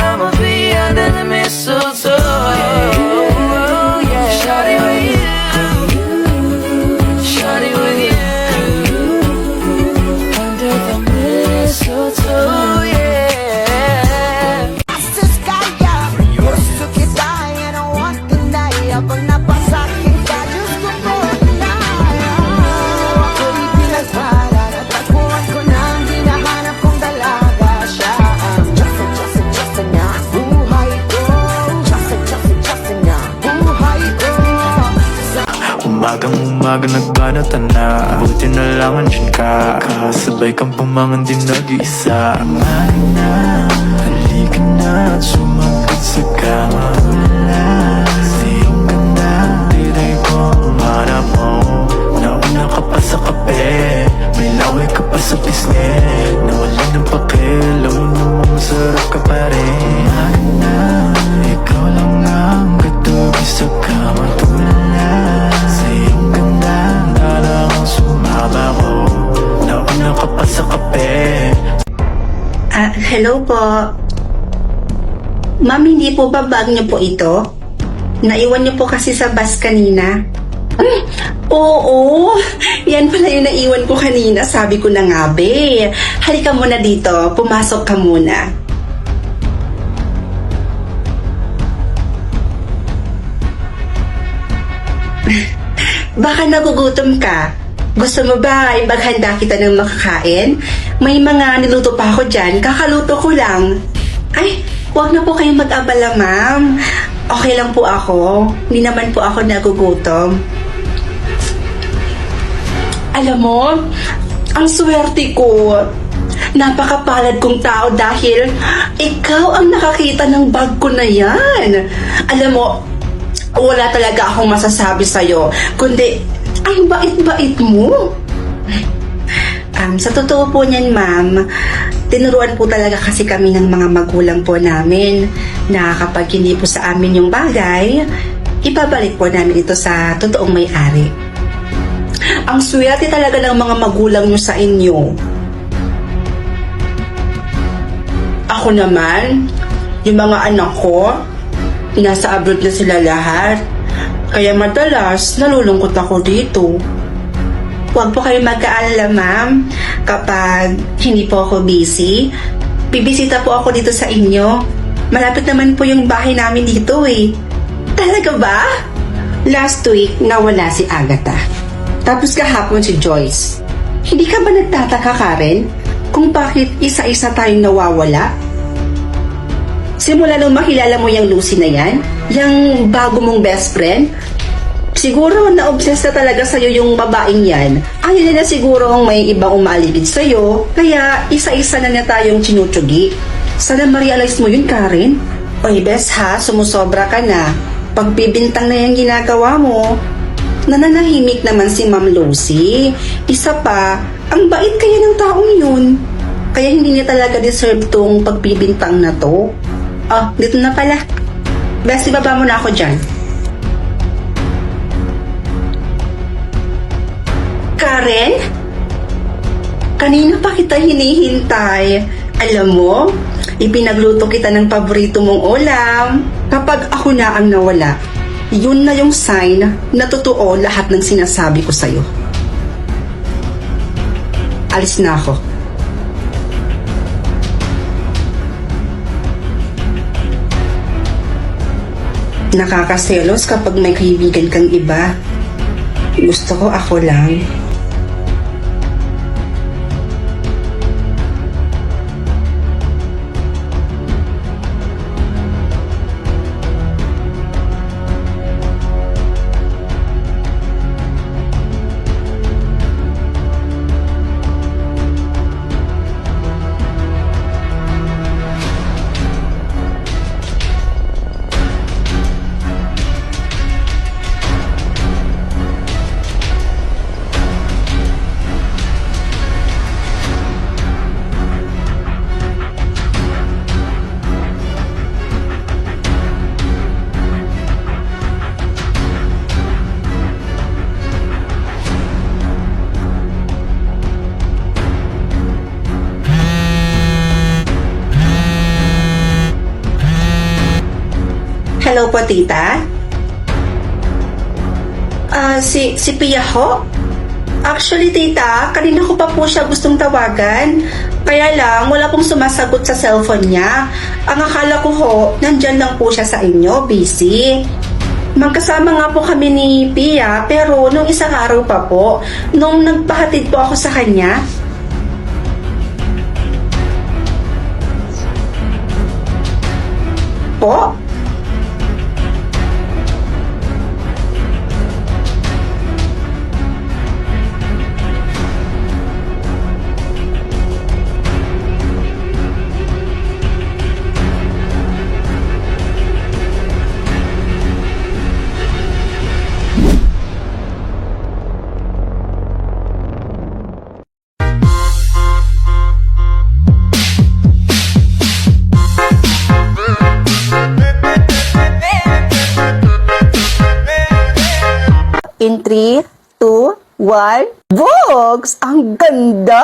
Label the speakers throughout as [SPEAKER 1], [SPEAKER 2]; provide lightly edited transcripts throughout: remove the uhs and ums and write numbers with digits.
[SPEAKER 1] I'ma be under the mistletoe. Yeah. Shawty with you, shawty with you, under the mistletoe. Yeah.
[SPEAKER 2] Gusto kita, I don't want to die. Habang napasakit ka, Diyos ko po tinaya. Ako'y pinagpala, natagpuan ko na ang hinahanap kong dalaga. Siya ang Diyos niya, buhay ko. Diyos niya, buhay ko.
[SPEAKER 3] Umagang-umaga nagbanata na, buti na lang andyan ka. Kasabay kang pumangan din nag-iisa. Amarin na, halika na at sumagat sa kama. Wala sa iyong ganda, tiray ko umarap mo. Nauna ka pa sa kape, may laway ka pa sa pisngi. Nawala ng pakialam mo naman masarap ka pa rin. Amarin na, ikaw lang ang katubi sa kama. Tulala sa iyong ganda, dalang sumaba ko. Nauna ka pa sa kape.
[SPEAKER 4] Hello po. Ma'am, hindi po ba bag niyo po ito? Naiwan niyo po kasi sa bus kanina. Oo, yan pala yung naiwan ko kanina. Sabi ko na nga, be. Halika muna dito, pumasok ka muna. Baka nagugutom ka. Gusto mo ba ibaghanda kita ng makakain? May mga niluto pa ako dyan, kakaluto ko lang. Ay, huwag na po kayong mag-abala, ma'am. Okay lang po ako. Hindi naman po ako nagugutom. Alam mo, ang swerte ko. Napakapalad kong tao dahil ikaw ang nakakita ng bag ko na yan. Alam mo, wala talaga akong masasabi sa'yo, kundi ang bait-bait mo. Sa totoo po niyan, ma'am, tinuruan po talaga kasi kami ng mga magulang po namin na kapag hindi po sa amin yung bagay, ibabalik po namin ito sa totoong may-ari. Ang swerte talaga ng mga magulang nyo sa inyo. Ako naman, yung mga anak ko, nasa abroad na sila lahat. Kaya madalas, nalulungkot ako dito. Huwag po kayo magkaalala, ma'am. Kapag hindi po ako busy, bibisita po ako dito sa inyo. Malapit naman po yung bahay namin dito eh. Talaga ba? Last week, nawala si Agatha. Tapos kahapon si Joyce. Hindi ka ba nagtataka, Karen, kung bakit isa-isa tayong nawawala? Simula nung makilala mo yung Lucy na yan, yung bago mong best friend, siguro na-obsess na talaga sa'yo yung babaeng yan. Ayaw na siguro ang may ibang umalibid sa'yo, kaya isa-isa na tayong tinutsugi. Sana ma-realize mo yun, Karen. Oy, bes ha, sumusobra ka na. Pagbibintang na yung ginagawa mo. Nananahimik naman si Ma'am Lucy. Isa pa, ang bait kaya ng taong yun. Kaya hindi niya talaga deserve tong pagbibintang na to. Oh, dito na pala. Bes, ibaba mo na ako dyan. Karen? Kanina pa kita hinihintay. Alam mo, ipinagluto kita ng paborito mong ulam. Kapag ako na ang nawala, yun na yung sign na totoo lahat ng sinasabi ko sa'yo. Alis na ako. Nakakaselos kapag may kaibigan kang iba. Gusto ko ako lang. Hello po, tita? Si Pia ho? Actually, tita, kanina ko pa po siya gustong tawagan. Kaya lang, wala pong sumasagot sa cellphone niya. Ang akala ko ho, nandyan lang po siya sa inyo, busy. Magkasama nga po kami ni Pia, pero nung isang araw pa po, nung nagpahatid po ako sa kanya. Po? In 3, 2, 1, Bogs! Ang ganda!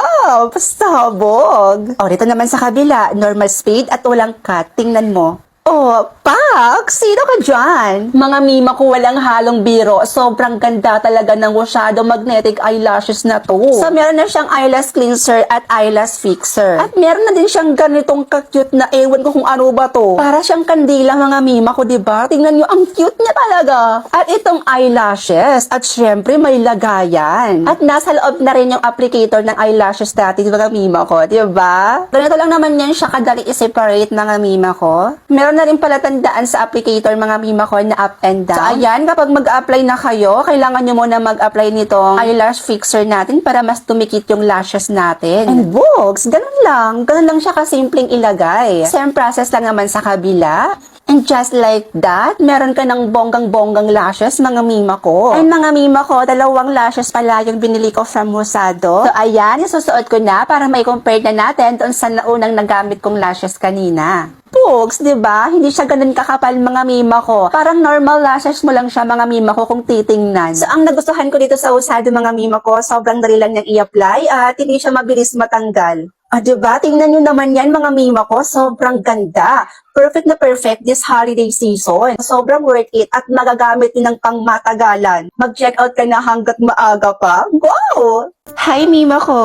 [SPEAKER 4] Pasabog! O, dito naman sa kabila, normal speed at walang cut. Tingnan mo. Oh, Pak! Sino ka dyan? Mga mima ko walang halong biro. Sobrang ganda talaga ng Shadow Magnetic Eyelashes na to. So, meron na siyang eyelash cleanser at eyelash fixer. At meron na din siyang ganitong ka-cute na ewan ko kung ano ba to. Para siyang kandila mga mima ko, diba? Tingnan nyo, ang cute niya talaga. At itong eyelashes. At syempre, may lagayan. At nasa loob na rin yung applicator ng eyelashes natin, mga mima ko, diba? Ganito lang naman yan siya kadali i-separate mga mima ko. Meron na rin pala tandaan sa applicator mga mima ko na up and down. So ayan, kapag mag-apply na kayo, kailangan nyo muna mag-apply nitong eyelash fixer natin para mas tumikit yung lashes natin. And Bogs, ganun lang. Ganun lang siya kasimpleng ilagay. Same process lang naman sa kabila. And just like that, meron ka ng bonggang-bonggang lashes, mga mima ko. And mga mima ko, 2 lashes pala yung binili ko from Rosado. So ayan, isusuot ko na para may compare na natin doon sa naunang nagamit kong lashes kanina. Bogs, diba? Hindi siya ganun kakapal mga mima ko. Parang normal lashes mo lang siya mga mima ko kung titingnan. So ang nagustuhan ko dito sa Rosado mga mima ko, sobrang dali lang niyang i-apply at hindi siya mabilis matanggal. Diba? Tingnan nyo naman yan mga mima ko. Sobrang ganda. Perfect na perfect this holiday season. Sobrang worth it at magagamit din ng pangmatagalan. Mag-check out ka na hanggat maaga pa. Wow! Hi mima ko.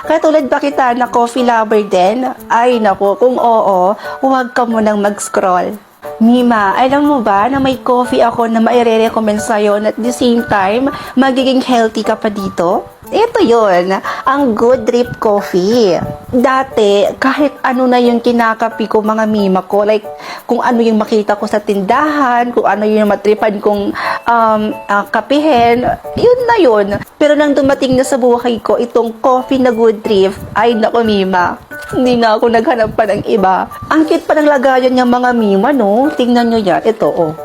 [SPEAKER 4] Katulad ba kita na coffee lover din? Ay naku, kung oo, huwag ka munang mag-scroll. Mima, alam mo ba na may coffee ako na maire-recommend sa'yo na at the same time, magiging healthy ka pa dito? Ito yon, ang Good Drip Coffee. Dati, kahit ano na yung kinakapi ko mga mima ko, like kung ano yung makita ko sa tindahan, kung ano yung matripan kong kapihin, yun na yun. Pero nang dumating na sa buhay ko, itong coffee na Good Drip, ay naku mima, hindi na ako naghanap pa ng iba. Ang cute pa ng lagayan niya mga mima, no? Tingnan nyo yan. Ito, oh.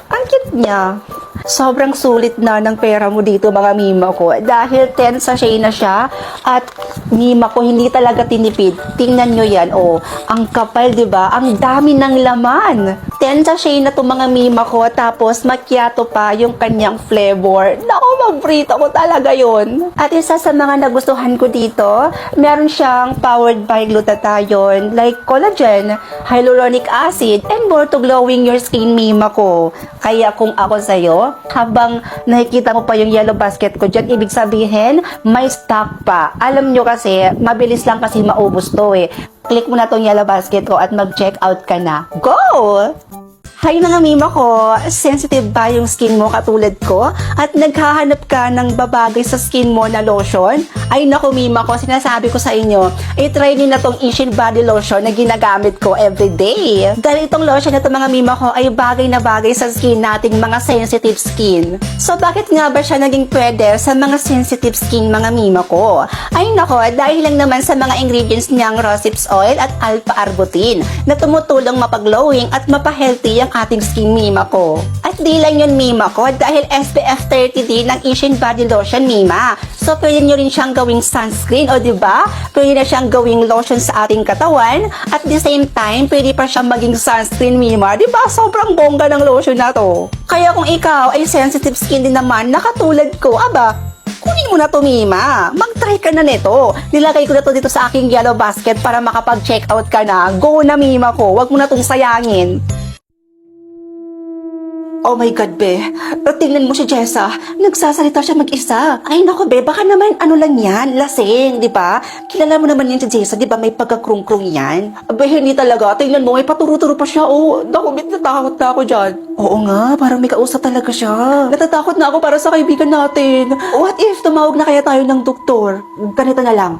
[SPEAKER 4] Ang cute niya. Sobrang sulit na ng pera mo dito mga mima ko. Dahil 10 sachet na siya at mima ko hindi talaga tinipid. Tingnan nyo yan. Oh, ang kapal, diba? Ang dami ng laman. 10 sachet na to mga mima ko. Tapos macchiato pa yung kanyang flavor. Naku, mabrito ko talaga yon. At isa sa mga nagustuhan ko dito, meron siyang powered by glutathione like collagen, hyaluronic acid, and more to glowing your skin mima ko. Kaya kung ako sa'yo, habang nakikita mo pa yung yellow basket ko dyan, ibig sabihin, may stock pa. Alam nyo kasi, mabilis lang kasi maubos to eh. Click mo na tong yellow basket ko at mag-check out ka na. Go! Hi mga mima ko, sensitive ba yung skin mo katulad ko? At naghahanap ka ng babagay sa skin mo na lotion? Ay naku mima ko, sinasabi ko sa inyo, i-try nyo na tong Ishin Body Lotion na ginagamit ko everyday. Dahil itong lotion na to mga mima ko ay bagay na bagay sa skin nating mga sensitive skin. So bakit nga ba siya naging pwede sa mga sensitive skin mga mima ko? Ay nako, dahil lang naman sa mga ingredients niyang rosehip oil at alpha-arbutin na tumutulong mapaglowing at mapahealthy ang ating skin mima ko. At di lang yun mima ko dahil SPF 30 din ng Ishin Body Lotion mima. So pwede nyo rin siyang gawing sunscreen o diba? Pwede na siyang gawing lotion sa ating katawan at the same time pwede pa siyang maging sunscreen mima. Diba? Sobrang bongga ng lotion na to. Kaya kung ikaw ay sensitive skin din naman na katulad ko, aba, kunin mo na to mima. Mag-try ka na nito. Nilagay ko na to dito sa aking yellow basket para makapag-check out ka na. Go na mima ko. Wag mo na tong sayangin.
[SPEAKER 5] Oh my God, be. Tingnan mo si Jessa. Nagsasalita siya mag-isa. Ay, naku, be. Baka naman ano lang yan. Lasing, di ba? Kilala mo naman yan si Jessa, di ba? May pagkakrung-krung yan. Be, hindi talaga. Tingnan mo, may paturo-turo pa siya. Oh, naku, natakot na ako dyan. Oo nga, parang may kausap talaga siya. Natatakot na ako para sa kaibigan natin. What if tumawag na kaya tayo ng doktor? Ganito na lang.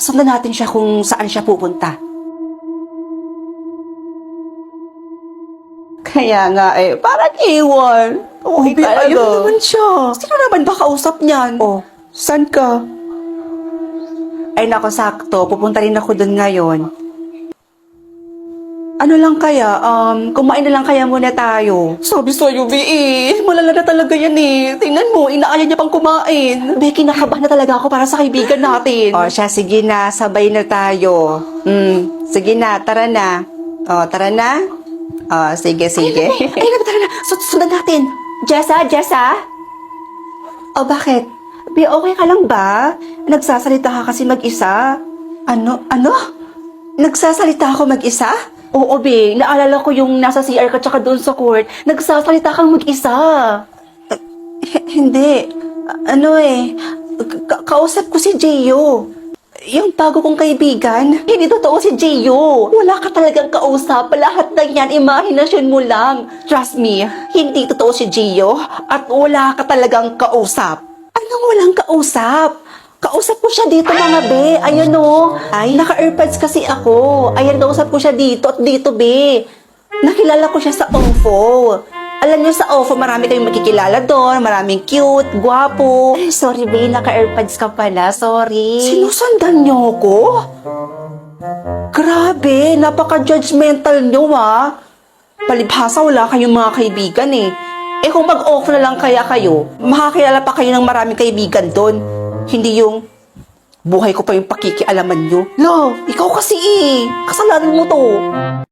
[SPEAKER 5] Sundan natin siya kung saan siya pupunta. Kaya nga parang iwan. Oh, ayun naman siya. Sino naman ba kausap niyan? Oh, saan ka? Ay nako, sakto. Pupunta rin ako doon ngayon. Ano lang kaya? Kumain na lang kaya muna tayo. Sabi sa'yo, B.E. Malala na talaga yan eh. Tingnan mo, inaaya niya pang kumain. Be, kinakabahan na talaga ako para sa kaibigan natin. O siya, sige na. Sabay na tayo. Sige na, tara na. O, tara na. O, sige. Ay, tara na. Sundan natin. Jessa? O, bakit? Be, okay ka lang ba? Nagsasalita ka kasi mag-isa. Ano? Nagsasalita ako mag-isa? Oo, be. Naalala ko yung nasa CR ka tsaka doon sa court. Nagsasalita kang mag-isa. Hindi. Kausap ko si Gio. Yung bago kong kaibigan. Hindi totoo si Gio. Wala ka talagang kausap. Lahat ng yan, imahinasyon mo lang. Trust me, hindi totoo si Gio. At wala ka talagang kausap. Anong walang kausap? Kausap ko siya dito mga be. Ayan o. Ay, naka-earpads kasi ako. Ayan, kausap ko siya dito at dito be. Nakilala ko siya sa OFO. Alam niyo sa OFO, marami kayong makikilala doon. Maraming cute, gwapo. Ay, sorry be, naka-earpads ka pala. Sorry. Sinusundan niyo ko? Grabe, napaka-judgmental niyo ha. Palibhasa, wala kayong mga kaibigan eh. Eh kung mag-off na lang kaya kayo, makakilala pa kayo ng maraming kaibigan doon. Hindi yung buhay ko pa yung pakikialaman nyo. Lo, ikaw kasi kasalanan mo to.